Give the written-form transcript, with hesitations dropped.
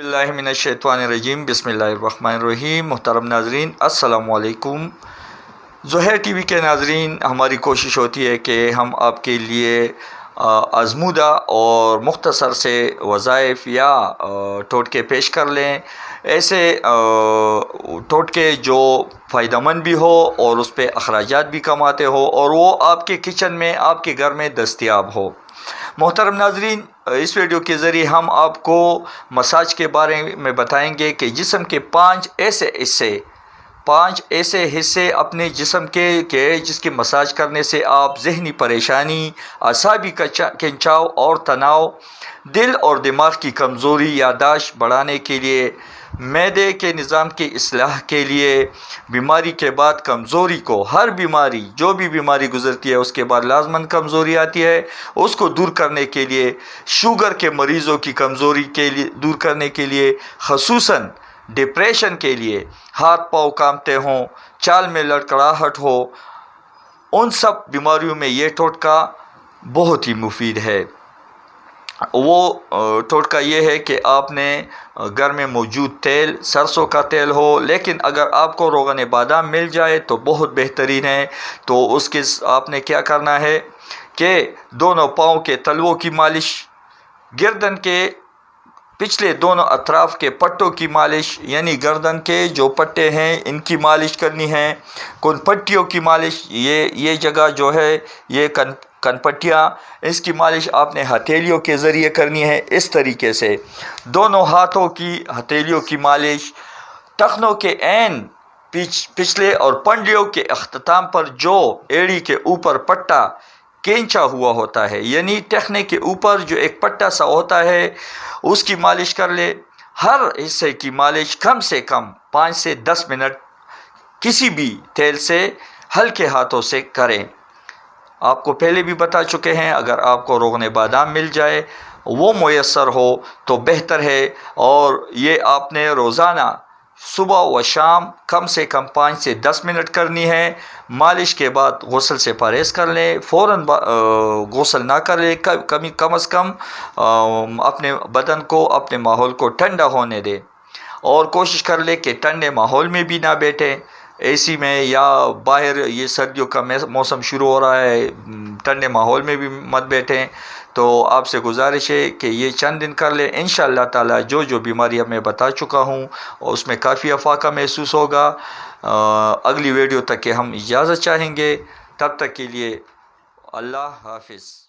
बिस्मिल्लाहिर्रहमानिर्रहीम बिस्मिल्लाहिर्रहमानिर्रहीम। मुहतरम नाजरीन अस्सलाम वालेकुम। ज़ोहैर टीवी के नाजरीन, हमारी कोशिश होती है कि हम आपके लिए आज़मूदा और मुख्तसर से वज़ाइफ या टोटके पेश कर लें। ऐसे टोटके जो फ़ायदेमंद भी हो और उस पर अखराजात भी कम आते हो और वो आपके किचन में आपके घर में दस्तयाब हो। मोहतरम नाजरीन, इस वीडियो के ज़रिए हम आपको मसाज के बारे में बताएंगे कि जिस्म के पांच ऐसे हिस्से अपने जिस्म के जिसकी मसाज करने से आप जहनी परेशानी, असाबी खिंचाव और तनाव, दिल और दिमाग की कमज़ोरी, यादाश्त बढ़ाने के लिए, मैदे के निज़ाम की इस्लाह के लिए, बीमारी के बाद कमज़ोरी को, हर बीमारी जो भी बीमारी गुज़रती है उसके बाद लाजमन कमज़ोरी आती है, उसको दूर करने के लिए, शुगर के मरीज़ों की कमज़ोरी के लिए दूर करने के लिए, ख़ुसूसन डिप्रेशन के लिए, हाथ पाँव कांपते हों, चाल में लड़खड़ाहट हो, उन सब बीमारियों में ये टोटका बहुत ही मुफीद है। वो टोटका ये है कि आपने घर में मौजूद तेल सरसों का तेल हो, लेकिन अगर आपको रोगन बादाम मिल जाए तो बहुत बेहतरीन है। तो उसके आपने क्या करना है कि दोनों पाँव के तलवों की मालिश, गर्दन के पिछले दोनों अतराफ़ के पट्टों की मालिश, यानी गर्दन के जो पट्टे हैं इनकी मालिश करनी है। कनपट्टियों की मालिश, ये जगह जो है ये कनपट्टियाँ, इसकी मालिश आपने हथेलियों के ज़रिए करनी है। इस तरीके से दोनों हाथों की हथेलियों की मालिश, टखनों के ऐन पिछले और पंडियों के अख्ताम पर जो एड़ी के ऊपर पट्टा केंचा हुआ होता है, यानी टखने के ऊपर जो एक पट्टा सा होता है, उसकी मालिश कर ले। हर हिस्से की मालिश कम से कम 5 से 10 मिनट किसी भी तेल से हल्के हाथों से करें। आपको पहले भी बता चुके हैं, अगर आपको रोगन बादाम मिल जाए वो मुयस्सर हो तो बेहतर है। और ये आपने रोज़ाना सुबह व शाम कम से कम 5 से 10 मिनट करनी है। मालिश के बाद गुस्ल से परहेज़ कर लें, फ़ौरन गुस्ल ना करें, कम अज़ कम अपने बदन को, अपने माहौल को ठंडा होने दें और कोशिश कर ले कि ठंडे माहौल में भी ना बैठें, एसी में या बाहर, ये सर्दियों का मौसम शुरू हो रहा है, ठंडे माहौल में भी मत बैठें। तो आपसे गुजारिश है कि ये चंद दिन कर लें, इंशाअल्लाह ताला जो बीमारी मैं बता चुका हूँ उसमें काफ़ी अफाका महसूस होगा। अगली वीडियो तक के हम इजाज़त चाहेंगे, तब तक के लिए अल्लाह हाफ़िज़।